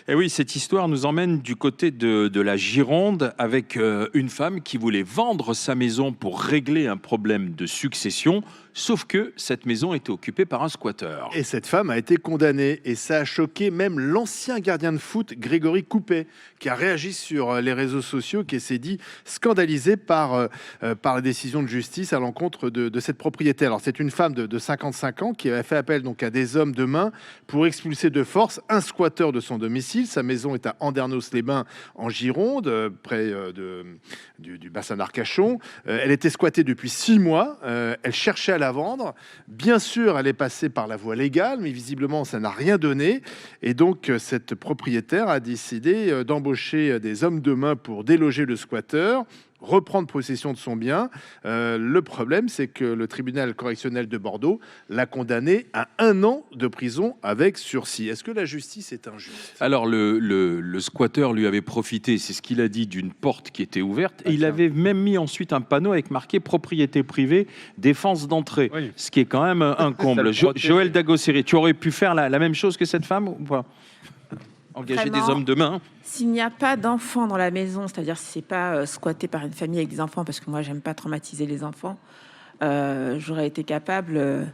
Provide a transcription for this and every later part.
Et oui, cette histoire nous emmène du côté de la Gironde avec une femme qui voulait vendre sa maison pour régler un problème de succession, sauf que cette maison était occupée par un squatteur. Et cette femme a été condamnée et ça a choqué même l'ancien gardien de foot Grégory Coupet qui a réagi sur les réseaux sociaux, qui s'est dit scandalisé par la décision de justice à l'encontre de cette propriétaire. Alors c'est une femme de 55 ans qui avait fait appel donc à des hommes de main pour expulser de force un squatteur de son domicile. Sa maison est à Andernos-les-Bains en Gironde, près du bassin d'Arcachon. Elle était squattée depuis 6 mois. Elle cherchait à la vendre. Bien sûr, elle est passée par la voie légale, mais visiblement, ça n'a rien donné. Et donc, cette propriétaire a décidé d'embaucher des hommes de main pour déloger le squatteur, reprendre possession de son bien. Le problème, c'est que le tribunal correctionnel de Bordeaux l'a condamné à 1 an de prison avec sursis. Est-ce que la justice est injuste? Alors, le squatteur lui avait profité, c'est ce qu'il a dit, d'une porte qui était ouverte. Et il avait même mis ensuite un panneau avec marqué « Propriété privée, défense d'entrée ». Oui. Ce qui est quand même un comble. Joël Dagosséré, tu aurais pu faire la même chose que cette femme ou pas? Engager des hommes de main. S'il n'y a pas d'enfants dans la maison, c'est-à-dire si c'est pas squatté par une famille avec des enfants, parce que moi j'aime pas traumatiser les enfants, j'aurais été capable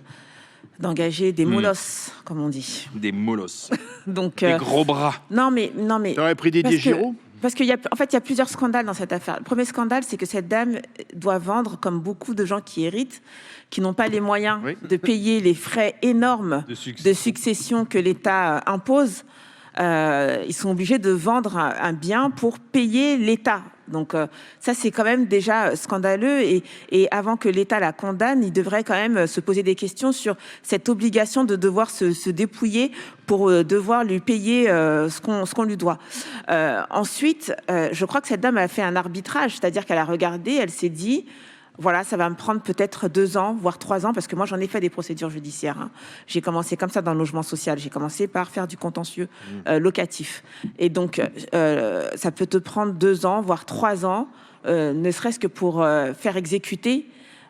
d'engager des molosses, comme on dit. Des molosses. Donc des gros bras. Non mais. T'aurais pris Didier Giraud? Parce qu'il y a, en fait, il y a plusieurs scandales dans cette affaire. Le premier scandale, c'est que cette dame doit vendre, comme beaucoup de gens qui héritent, qui n'ont pas les moyens de payer les frais énormes de succession que l'État impose. Ils sont obligés de vendre un bien pour payer l'État. Donc ça, c'est quand même déjà scandaleux. Et avant que l'État la condamne, il devrait quand même se poser des questions sur cette obligation de devoir se dépouiller pour devoir lui payer ce qu'on lui doit. Ensuite, je crois que cette dame a fait un arbitrage, c'est-à-dire qu'elle a regardé, elle s'est dit... Voilà, ça va me prendre peut-être 2 ans, voire 3 ans, parce que moi, j'en ai fait des procédures judiciaires. Hein. J'ai commencé comme ça dans le logement social. J'ai commencé par faire du contentieux locatif. Et donc, ça peut te prendre 2 ans, voire 3 ans, ne serait-ce que pour faire exécuter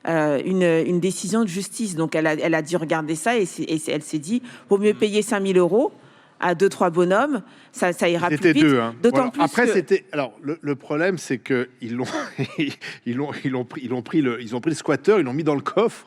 une décision de justice. Donc, elle a dû regarder ça et elle s'est dit, vaut mieux payer 5 000 € à 2-3 bonhommes, ça ira plus vite. C'était 2, hein. D'autant plus après, que... c'était... Alors, le problème, c'est que ils ont pris le squatteur, ils l'ont mis dans le coffre.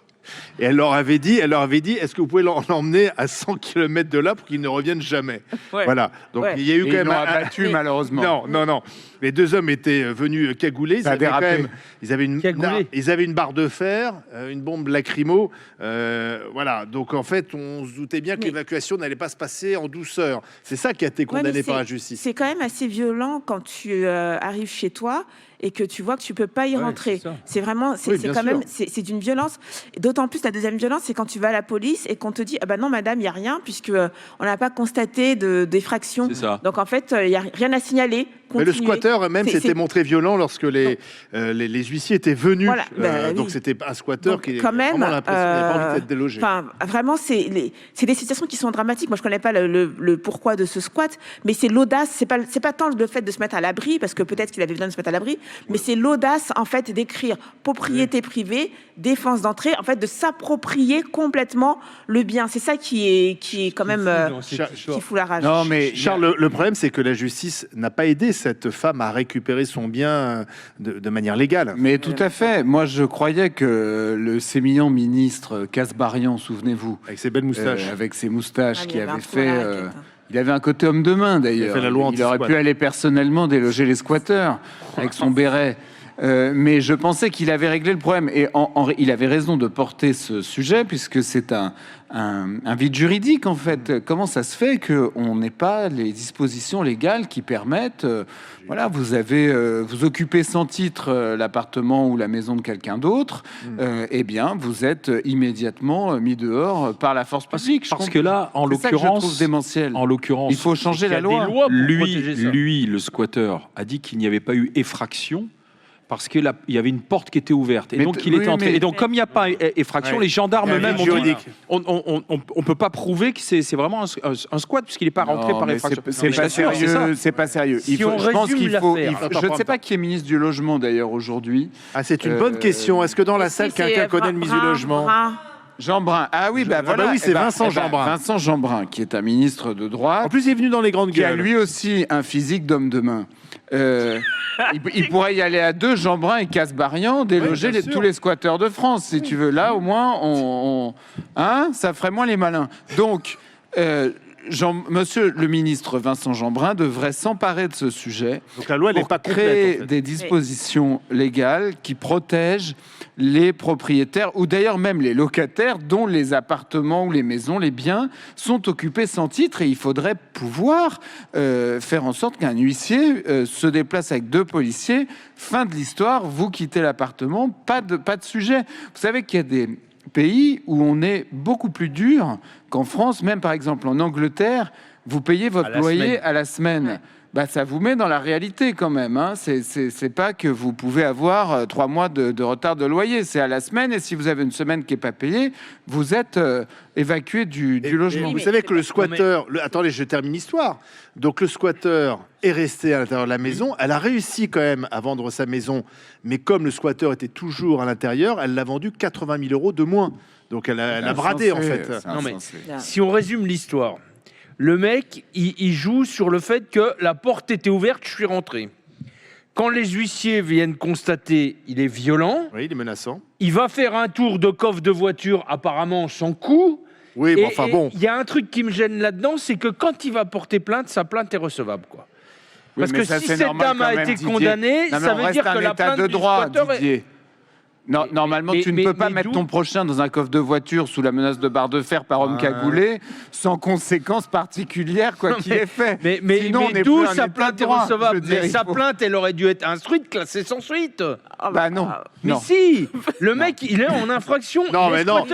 Et elle leur avait dit, est-ce que vous pouvez l'emmener à 100 km de là pour qu'il ne revienne jamais? Voilà. Donc il y a eu quand même abattu malheureusement. Non. Les 2 hommes étaient venus cagoulés. Ils avaient une barre de fer, une bombe lacrymo. Voilà. Donc en fait, on se doutait bien que l'évacuation n'allait pas se passer en douceur. C'est ça qui a été condamné par la justice. C'est quand même assez violent quand tu arrives chez toi et que tu vois que tu peux pas y rentrer. C'est vraiment, c'est quand même, c'est d'une violence. D'autant plus, la deuxième violence, c'est quand tu vas à la police et qu'on te dit, ah ben non, madame, il y a rien puisque on n'a pas constaté d'effraction. Donc en fait, il y a rien à signaler. Mais le squatteur même s'était montré violent lorsque les huissiers étaient venus. Voilà. Donc c'était un squatteur qui quand même vraiment l'impression qu'il n'avait pas envie d'être délogé. Enfin, vraiment, c'est des situations qui sont dramatiques. Moi, je connais pas le pourquoi de ce squat, mais c'est l'audace. C'est pas tant le fait de se mettre à l'abri, parce que peut-être qu'il avait besoin de se mettre à l'abri, mais c'est l'audace en fait d'écrire propriété privée, défense d'entrée, en fait de s'approprier complètement le bien. C'est ça qui est quand même qui fout la rage. Non, mais Charles, le problème, c'est que la justice n'a pas aidé cette femme à récupérer son bien de manière légale. Mais tout à fait. Moi, je croyais que le sémillant ministre Kasbarian, souvenez-vous, avec ses belles moustaches, qui avait fait. Il avait un côté homme de main d'ailleurs. Il aurait pu aller personnellement déloger les squatteurs avec son béret. Mais je pensais qu'il avait réglé le problème. Et il avait raison de porter ce sujet, puisque c'est un vide juridique, en fait. Comment ça se fait qu'on n'ait pas les dispositions légales qui permettent... voilà, vous occupez sans titre l'appartement ou la maison de quelqu'un d'autre, eh bien, vous êtes immédiatement mis dehors par la force publique. Parce que là, en l'occurrence, il faut changer la loi. Lui, le squatteur, a dit qu'il n'y avait pas eu effraction, parce qu'il y avait une porte qui était ouverte. Et donc, il était entré. Et donc, comme il n'y a pas effraction, les gendarmes même ont dit on ne peut pas prouver que c'est vraiment un squat, puisqu'il n'est pas rentré par effraction. C'est pas sérieux. Je pense qu'il faut... Je ne sais pas qui est ministre du Logement, d'ailleurs, aujourd'hui. Ah, c'est une bonne question. Est-ce que dans la salle, quelqu'un connaît le ministre du Logement ? Jeanbrun. Ah oui, voilà. Oui, c'est Vincent Jeanbrun. Vincent Jeanbrun, qui est un ministre de droite. En plus, il est venu dans les grandes gueules. Qui a lui aussi un physique d'homme de main. Il pourrait y aller à deux, Jeanbrun et Kasbarian, déloger tous les squatteurs de France, si tu veux. Là, au moins, ça ferait moins les malins. Donc, Monsieur le ministre Vincent Jeanbrun devrait s'emparer de ce sujet. Donc la loi n'est pas complète, créer des dispositions légales qui protègent les propriétaires ou d'ailleurs même les locataires dont les appartements ou les maisons, les biens sont occupés sans titre, et il faudrait pouvoir faire en sorte qu'un huissier se déplace avec 2 policiers. Fin de l'histoire, vous quittez l'appartement, pas de sujet. Vous savez qu'il y a des pays où on est beaucoup plus dur qu'en France, même par exemple en Angleterre, vous payez votre loyer à la semaine. Bah, ça vous met dans la réalité quand même. Hein. C'est pas que vous pouvez avoir 3 mois de retard de loyer, c'est à la semaine. Et si vous avez une semaine qui n'est pas payée, vous êtes évacué du logement. Vous savez que le squatteur... Attendez, je termine l'histoire. Donc le squatteur est resté à l'intérieur de la maison. Elle a réussi quand même à vendre sa maison. Mais comme le squatteur était toujours à l'intérieur, elle l'a vendu 80 000 € de moins. Donc elle a bradé en fait. Non, mais si on résume l'histoire... Le mec, il joue sur le fait que la porte était ouverte, je suis rentré. Quand les huissiers viennent constater, il est violent. Oui, il est menaçant. Il va faire un tour de coffre de voiture, apparemment sans coup. Oui, mais enfin bon. Il y a un truc qui me gêne là-dedans, c'est que quand il va porter plainte, sa plainte est recevable, quoi. Parce que si cette dame a été condamnée, ça veut dire que la plainte de droit, du squatteur Non, normalement, tu ne peux pas mettre ton prochain dans un coffre de voiture sous la menace de barre de fer par homme cagoulé, sans conséquences particulières, quoi qu'il ait fait. Mais d'où sa plainte est recevable? Sa plainte, elle aurait dû être instruite, classée sans suite. Bah non. Mais si, le mec, il est en infraction. Non, mais non.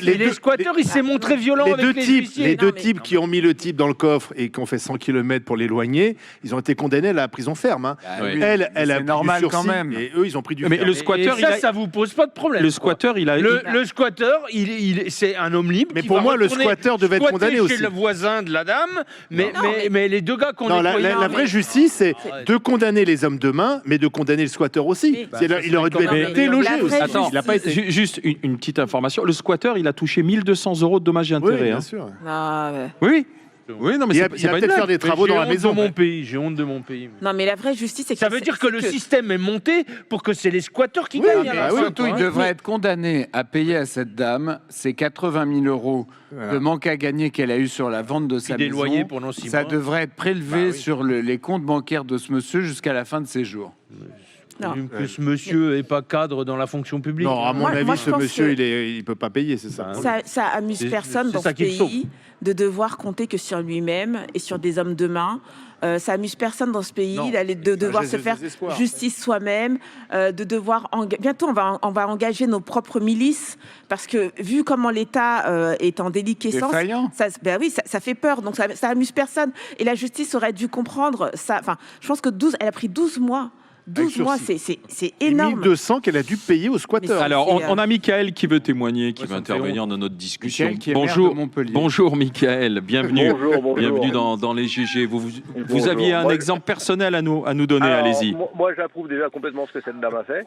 Les squatteurs, il s'est montré violent avec les huissiers. Les deux types qui ont mis le type dans le coffre et qui ont fait 100 km pour l'éloigner, ils ont été condamnés à la prison ferme. Hein. Elle a normal quand même. Et eux, ils ont pris du mais ferme. le squatteur, ça vous pose pas de problème. Le squatteur, le squatteur, c'est un homme libre. Mais pour moi, le squatteur devait être condamné aussi. Chez le voisin de la dame, mais les deux gars qu'on la vraie justice, c'est de condamner les hommes de main, mais de condamner le squatteur aussi. Il aurait dû être délogé aussi. Attends, il a pas été... Juste une petite information. Le squatteur, il a touché 1 200 € de dommages et intérêts. Oui, bien sûr. Oui. Oui, non, mais il va peut-être faire des travaux dans la maison. J'ai honte de mon pays. Non, mais la vraie justice, c'est que... Ça veut dire que le système est monté pour que c'est les squatteurs qui gagnent. Surtout, il devrait être condamné à payer à cette dame ces 80 000 € de manque à gagner qu'elle a eu sur la vente de sa maison. Loyers pendant 6 mois. Ça devrait être prélevé sur les comptes bancaires de ce monsieur jusqu'à la fin de ses jours. Que ce monsieur n'est pas cadre dans la fonction publique. Non, à mon avis, ce monsieur, il ne peut pas payer, c'est ça. Ça amuse personne dans ce pays de devoir compter que sur lui-même et sur des hommes de main. Ça amuse personne dans ce pays de devoir se faire justice soi-même, de devoir... Bientôt, on va engager nos propres milices, parce que vu comment l'État est en déliquescence, ça fait peur, donc ça amuse personne. Et la justice aurait dû comprendre ça. Enfin, je pense que elle a pris 12 mois. 12 mois, c'est énorme. 1200 qu'elle a dû payer aux squatteurs. Alors, on a Michael qui veut témoigner, qui veut intervenir dans notre discussion. Bonjour Michael, bienvenue. Bonjour. Bienvenue dans les GG. Vous aviez un exemple personnel à nous donner, allez-y. Moi, j'approuve déjà complètement ce que cette dame a fait.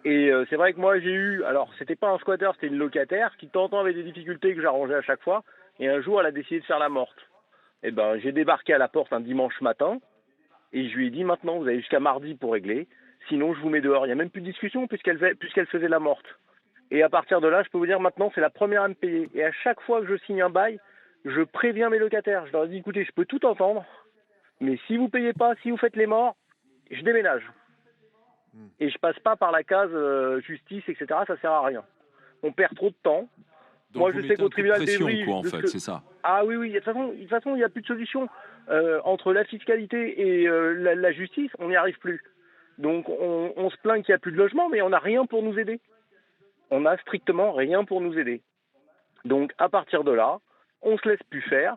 Et c'est vrai que moi, j'ai eu... Alors, c'était pas un squatteur, c'était une locataire qui, de temps en temps, avait des difficultés que j'arrangeais à chaque fois. Et un jour, elle a décidé de faire la morte. Eh ben, j'ai débarqué à la porte un dimanche matin. Et je lui ai dit, maintenant, vous avez jusqu'à mardi pour régler. Sinon, je vous mets dehors. Il n'y a même plus de discussion puisqu'elle faisait la morte. Et à partir de là, je peux vous dire, maintenant, c'est la première à me payer. Et à chaque fois que je signe un bail, je préviens mes locataires. Je leur dis, écoutez, je peux tout entendre. Mais si vous ne payez pas, si vous faites les morts, je déménage. Et je passe pas par la case justice, etc. Ça sert à rien. On perd trop de temps. Donc moi, je sais qu'au tribunal d'Evry... fait, c'est ça. Ah oui. De toute façon, il n'y a plus de solution. Entre la fiscalité et la justice, on n'y arrive plus. Donc, on se plaint qu'il n'y a plus de logement, mais on n'a rien pour nous aider. On n'a strictement rien pour nous aider. Donc, à partir de là, on se laisse plus faire.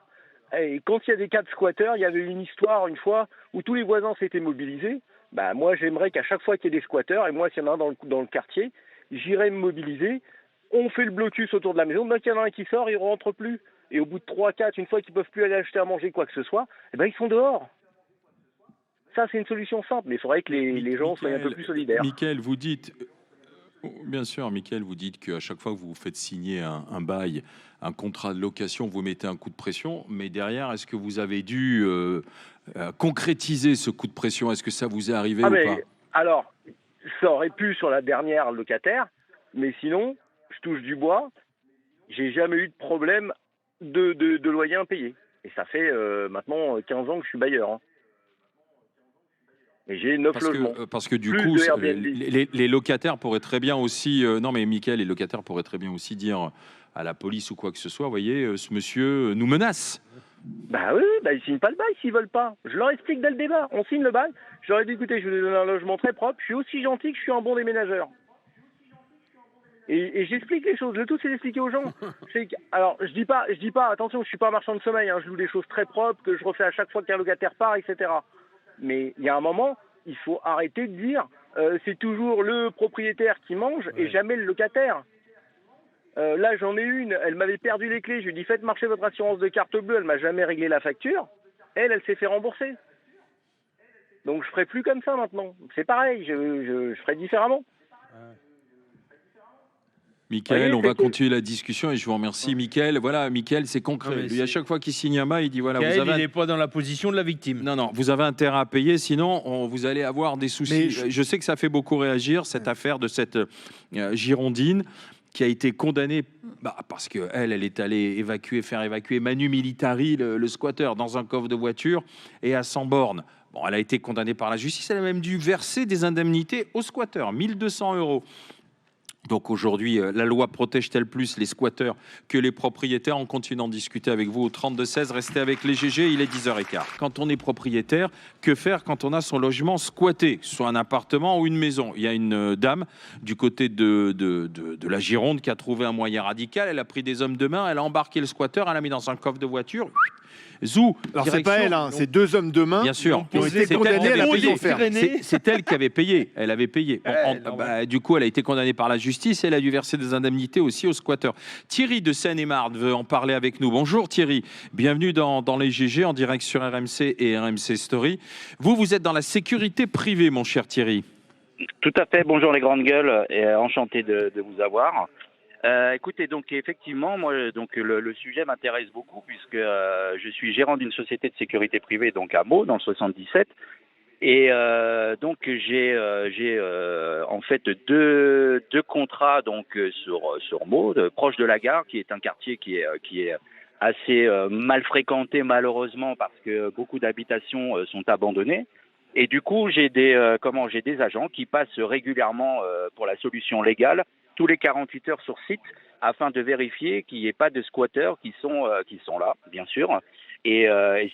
Et quand il y a des cas de squatteurs, il y avait une histoire une fois où tous les voisins s'étaient mobilisés. Bah, moi, j'aimerais qu'à chaque fois qu'il y ait des squatteurs, et moi, s'il y en a un dans le quartier, j'irais me mobiliser. On fait le blocus autour de la maison. Dès qu'il y en a un qui sort, il ne rentre plus. Et au bout de 3-4, une fois qu'ils ne peuvent plus aller acheter à manger quoi que ce soit, eh ben, ils sont dehors. Ça, c'est une solution simple, mais il faudrait que les gens soient un peu plus solidaires. Michael, vous dites, Bien sûr, Mickaël, vous dites qu'à chaque fois que vous faites signer un bail, un contrat de location, vous mettez un coup de pression, mais derrière, est-ce que vous avez dû concrétiser ce coup de pression? Est-ce que ça vous est arrivé ou pas? Alors, ça aurait pu sur la dernière locataire, mais sinon, je touche du bois, j'ai jamais eu de problème de loyer impayé. Et ça fait maintenant 15 ans que je suis bailleur. Et j'ai 9 logements. Parce que du coup, les locataires pourraient très bien aussi... non mais Mickaël, les locataires pourraient très bien aussi dire à la police ou quoi que ce soit, vous voyez, ce monsieur nous menace. Bah oui, ils signent pas le bail s'ils veulent pas. Je leur explique dès le débat. On signe le bail. Je leur ai dit, écoutez, je vous ai donné un logement très propre. Je suis aussi gentil que je suis un bon déménageur. Et j'explique les choses. Le tout, c'est d'expliquer aux gens. Alors, je dis pas, attention, je suis pas un marchand de sommeil. Je loue des choses très propres que je refais à chaque fois qu'un locataire part, etc. Mais il y a un moment, il faut arrêter de dire c'est toujours le propriétaire qui mange et jamais le locataire. Là, j'en ai une, elle m'avait perdu les clés. Je lui ai dit faites marcher votre assurance de carte bleue. Elle m'a jamais réglé la facture. Elle s'est fait rembourser. Donc, je ferai plus comme ça maintenant. C'est pareil, je ferai différemment. Mickaël, on va continuer la discussion et je vous remercie. Mickaël, voilà, Mickaël, c'est concret. Lui, à chaque fois qu'il signe un bail, il dit voilà, il n'est pas dans la position de la victime. Non, vous avez intérêt à payer, sinon vous allez avoir des soucis. Je sais que ça fait beaucoup réagir, cette affaire de cette Girondine qui a été condamnée parce qu'elle est allée faire évacuer Manu Militari, le squatteur, dans un coffre de voiture et à 100 bornes. Bon, elle a été condamnée par la justice, elle a même dû verser des indemnités aux squatteurs, 1 200 €. Donc aujourd'hui, la loi protège-t-elle plus les squatteurs que les propriétaires? On continue d'en discuter avec vous au 32-16. Restez avec les GG, il est 10h15. Quand on est propriétaire, que faire quand on a son logement squatté, soit un appartement ou une maison? Il y a une dame du côté de la Gironde qui a trouvé un moyen radical. Elle a pris des hommes de main, elle a embarqué le squatteur, elle l'a mis dans un coffre de voiture. Zou. Alors c'est pas elle, c'est 2 hommes de main. Bien sûr. Qui ont été condamnés à la prison ferme. C'est elle qui avait payé. Elle avait payé. Du coup, elle a été condamnée par la justice et elle a dû verser des indemnités aussi aux squatteurs. Thierry de Seine-et-Marne veut en parler avec nous. Bonjour Thierry. Bienvenue dans les GG en direct sur RMC et RMC Story. Vous êtes dans la sécurité privée, mon cher Thierry. Tout à fait. Bonjour les grandes gueules et enchanté de vous avoir. Écoutez, donc effectivement, moi, donc le sujet m'intéresse beaucoup puisque je suis gérant d'une société de sécurité privée, donc à Meaux, dans le 77, et donc j'ai en fait deux contrats donc sur Meaux, proche de la gare, qui est un quartier qui est assez mal fréquenté malheureusement parce que beaucoup d'habitations sont abandonnées. Et du coup, j'ai des agents qui passent régulièrement pour la solution légale tous les 48 heures sur site afin de vérifier qu'il n'y ait pas de squatteurs qui sont là, bien sûr. Et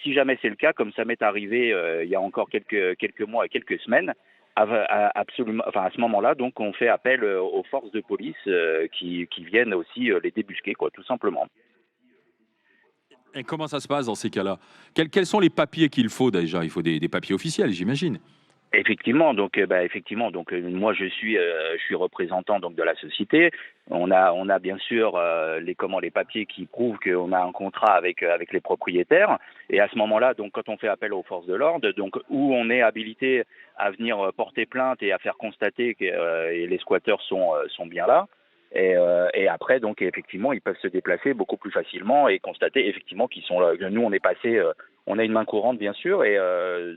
si jamais c'est le cas, comme ça m'est arrivé il y a encore quelques mois et quelques semaines, absolument, enfin à ce moment-là, donc on fait appel aux forces de police qui viennent aussi les débusquer, quoi, tout simplement. Et comment ça se passe dans ces cas-là? Quels sont les papiers qu'il faut déjà? Il faut des papiers officiels, j'imagine. Effectivement, donc moi je suis représentant donc de la société. On a bien sûr les papiers qui prouvent qu'on a un contrat avec les propriétaires. Et à ce moment-là, donc quand on fait appel aux forces de l'ordre, donc où on est habilité à venir porter plainte et à faire constater que les squatteurs sont bien là. Et après, donc effectivement, ils peuvent se déplacer beaucoup plus facilement et constater effectivement qu'ils sont là. Nous, on est passé, on a une main courante bien sûr, et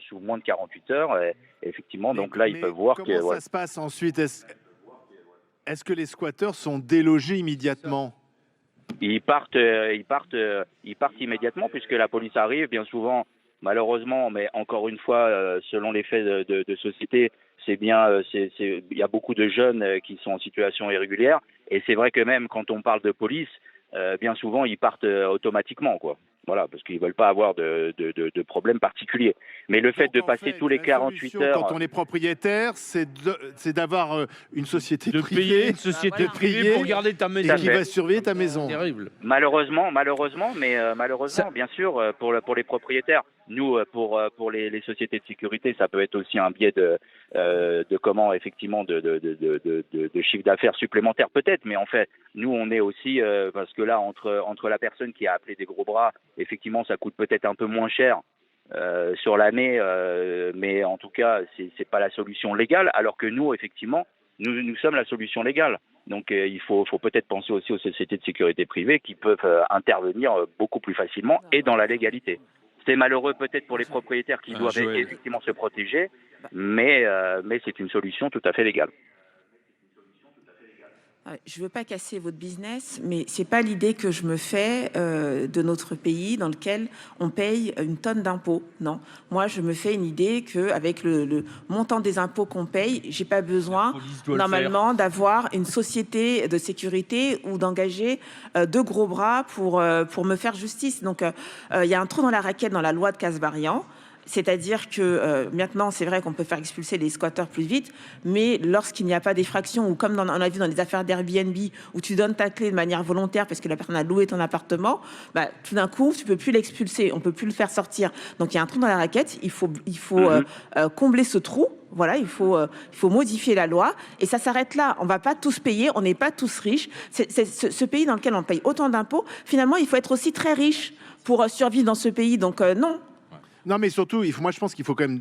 sous moins de 48 heures, effectivement. Donc là, ils peuvent voir que. Comment ça se passe ensuite? Est-ce que les squatteurs sont délogés immédiatement? Ils partent immédiatement puisque la police arrive bien souvent. Malheureusement, mais encore une fois, selon les faits de société, il y a beaucoup de jeunes qui sont en situation irrégulière. Et c'est vrai que même quand on parle de police, bien souvent, ils partent automatiquement, quoi. Voilà, parce qu'ils ne veulent pas avoir de problème particulier. Mais le fait de passer tous les 48 heures... Quand on est propriétaire, c'est d'avoir une société privée. De payer une société privée pour garder ta maison. Et qui va surveiller ta maison. C'est terrible. Malheureusement, bien sûr, pour les propriétaires. Nous, pour les sociétés de sécurité, ça peut être aussi un biais de chiffre d'affaires supplémentaire peut-être, mais en fait, nous, on est aussi, parce que là, entre la personne qui a appelé des gros bras, effectivement, ça coûte peut-être un peu moins cher sur l'année, mais en tout cas, c'est pas la solution légale, alors que nous, effectivement, nous sommes la solution légale. Donc il faut peut-être penser aussi aux sociétés de sécurité privée qui peuvent intervenir beaucoup plus facilement et dans la légalité. C'est malheureux peut-être pour les propriétaires qui doivent effectivement se protéger, mais c'est une solution tout à fait légale. Je ne veux pas casser votre business, mais ce n'est pas l'idée que je me fais de notre pays dans lequel on paye une tonne d'impôts. Non. Moi, je me fais une idée qu'avec le montant des impôts qu'on paye, je n'ai pas besoin normalement d'avoir une société de sécurité ou d'engager de gros bras pour me faire justice. Donc, il y a un trou dans la raquette dans la loi de Kasbarian. C'est-à-dire que maintenant, c'est vrai qu'on peut faire expulser les squatteurs plus vite, mais lorsqu'il n'y a pas d'effraction, ou comme on a vu dans les affaires d'Airbnb, où tu donnes ta clé de manière volontaire parce que la personne a loué ton appartement, tout d'un coup, tu ne peux plus l'expulser, on ne peut plus le faire sortir. Donc il y a un trou dans la raquette, il faut combler ce trou. Voilà, il faut modifier la loi et ça s'arrête là. On ne va pas tous payer, on n'est pas tous riches. C'est ce pays dans lequel on paye autant d'impôts, finalement, il faut être aussi très riche pour survivre dans ce pays. Donc non. Non, mais surtout, moi, je pense qu'il faut quand même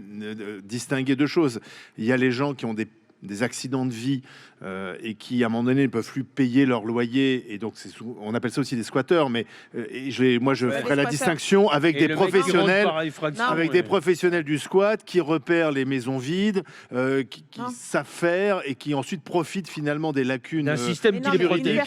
distinguer deux choses. Il y a les gens qui ont des accidents de vie et qui, à un moment donné, ne peuvent plus payer leur loyer. Et donc, on appelle ça aussi des squatteurs. Mais moi, je ferai la distinction avec des professionnels, des professionnels du squat qui repèrent les maisons vides, qui savent faire et qui ensuite profitent finalement des lacunes d'un système qui les protège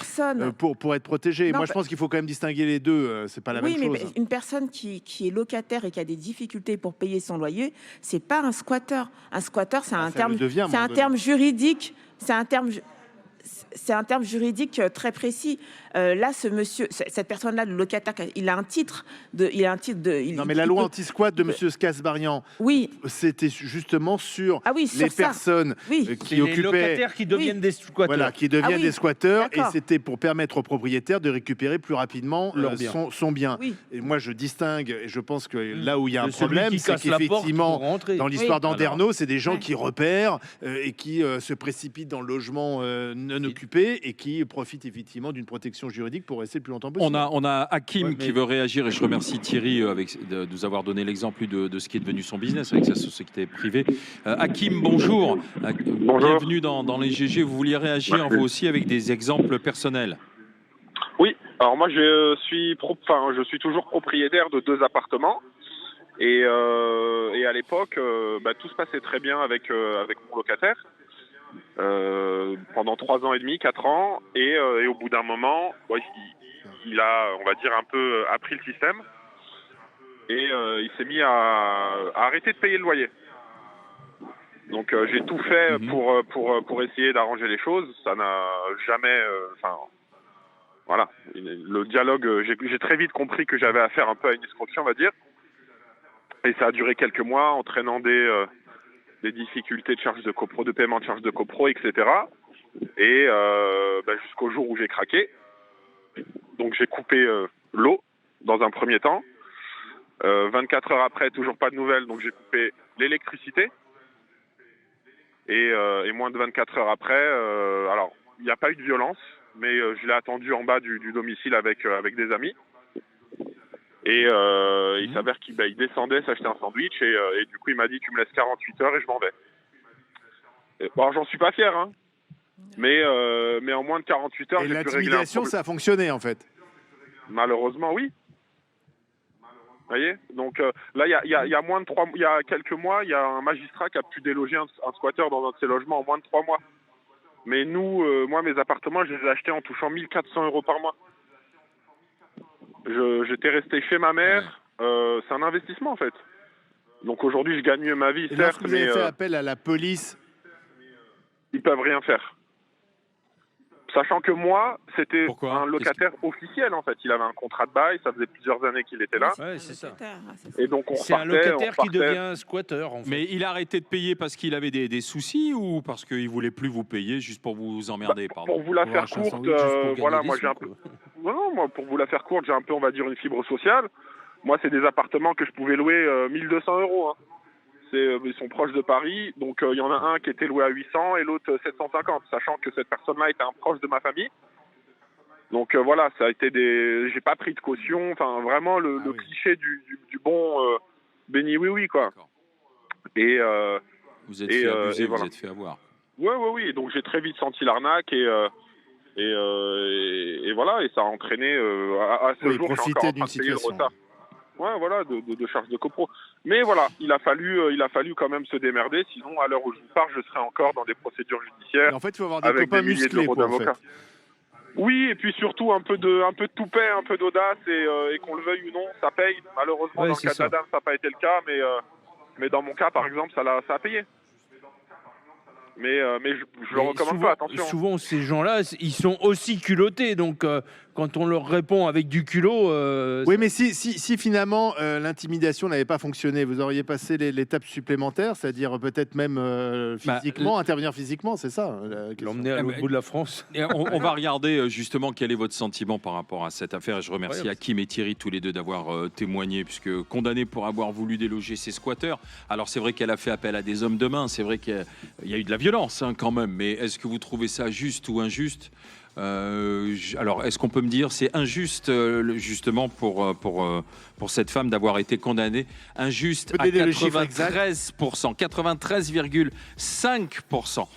pour être protégés. Moi, je pense qu'il faut quand même distinguer les deux. C'est pas la même chose. Oui, mais une personne qui est locataire et qui a des difficultés pour payer son loyer, c'est pas un squatteur. Un squatteur, c'est un terme juridique. C'est un terme juridique très précis. Là, cette personne-là, le locataire, il a un titre non, mais la loi anti-squat de Monsieur Kasbarian, c'était justement sur les personnes qui occupaient, les locataires qui deviennent des squatteurs. Voilà, qui deviennent des squatteurs, et c'était pour permettre aux propriétaires de récupérer plus rapidement son bien. Et moi, je distingue, et je pense que là où il y a un problème, c'est qu'effectivement, dans l'histoire d'Anderno, c'est des gens qui repèrent et qui se précipitent dans le logement non occupé et qui profitent effectivement d'une protection juridique pour rester le plus longtemps possible. On a Hakim qui veut réagir, et je remercie Thierry de nous avoir donné l'exemple de ce qui est devenu son business avec sa société privée. Hakim, bonjour. Bienvenue dans les GG. Vous vouliez réagir vous aussi avec des exemples personnels? Oui, alors moi je suis toujours propriétaire de 2 appartements et à l'époque tout se passait très bien avec mon locataire. Pendant 3 ans et demi, 4 ans, et au bout d'un moment, il a, on va dire, un peu appris le système et il s'est mis à arrêter de payer le loyer. Donc j'ai tout fait pour essayer d'arranger les choses. Ça n'a jamais, voilà, le dialogue. J'ai très vite compris que j'avais affaire un peu à une escroquerie, on va dire, et ça a duré quelques mois, entraînant des difficultés de paiement de charges de copro, etc. Et jusqu'au jour où j'ai craqué. Donc j'ai coupé l'eau dans un premier temps. 24 heures après, toujours pas de nouvelles, donc j'ai coupé l'électricité. Et moins de 24 heures après, alors il n'y a pas eu de violence, mais je l'ai attendu en bas du domicile avec des amis. Et il s'avère qu'il descendait s'acheter un sandwich et du coup il m'a dit tu me laisses 48 heures et je m'en vais. Bon, j'en suis pas fier, hein. Mais en moins de 48 heures, et l'intimidation, ça a fonctionné en fait. Malheureusement, oui. Vous voyez. Donc là, il y a quelques mois, il y a un magistrat qui a pu déloger un squatteur dans un de ses logements en moins de 3 mois. Mais nous, moi, mes appartements, je les ai achetés en touchant 1 400 € par mois. J'étais resté chez ma mère. C'est un investissement en fait. Donc aujourd'hui, je gagne mieux ma vie. Et certes, lorsque vous avez fait appel à la police, ils peuvent rien faire. Sachant que moi, c'était un locataire officiel en fait. Il avait un contrat de bail, ça faisait plusieurs années qu'il était là. Ouais, c'est ça. Et donc c'est un locataire qui devient squatteur. En fait. Mais il a arrêté de payer parce qu'il avait des soucis ou parce qu'il voulait plus vous payer juste pour vous emmerder, pardon. Pour vous la faire courte, voilà, moi j'ai un peu. Non, moi pour vous la faire courte, j'ai un peu, on va dire, une fibre sociale. Moi, c'est des appartements que je pouvais louer 1 200 €. Hein. Ils sont proches de Paris, donc il y en a un qui était loué à 800 et l'autre 750, sachant que cette personne-là était un proche de ma famille. Donc voilà, ça a été j'ai pas pris de caution, enfin vraiment le cliché du bon béni oui quoi. Et vous êtes fait abuser, vous êtes fait avoir. Oui. Donc j'ai très vite senti l'arnaque et voilà, et ça a entraîné à ce jour, je suis encore en train de payer le retard. Ouais, voilà, de charges de copro. Mais voilà, il a fallu quand même se démerder, sinon à l'heure où je vous parle, je serais encore dans des procédures judiciaires. Et en fait, il faut avoir des copains musclés, quoi, en fait. Oui, et puis surtout un peu de toupet, un peu d'audace, et qu'on le veuille ou non, ça paye. Malheureusement, dans le cas d'Adam, ça n'a pas été le cas, mais dans mon cas, par exemple, ça a payé. Mais je le recommande pas, attention. Souvent, ces gens-là, ils sont aussi culottés. Donc, quand on leur répond avec du culot... oui, mais si finalement l'intimidation n'avait pas fonctionné, vous auriez passé l'étape supplémentaire, c'est-à-dire peut-être même physiquement, intervenir physiquement, c'est ça l'emmener à l'autre bout de la France. Et on va regarder justement quel est votre sentiment par rapport à cette affaire. Et je remercie Hakim et Thierry tous les deux d'avoir témoigné, puisque condamné pour avoir voulu déloger ces squatteurs. Alors c'est vrai qu'elle a fait appel à des hommes de main, c'est vrai qu'il y a eu de la violence quand même, mais est-ce que vous trouvez ça juste ou injuste ? Alors, est-ce qu'on peut me dire c'est injuste justement pour cette femme d'avoir été condamnée, injuste à 93%, 93,5%.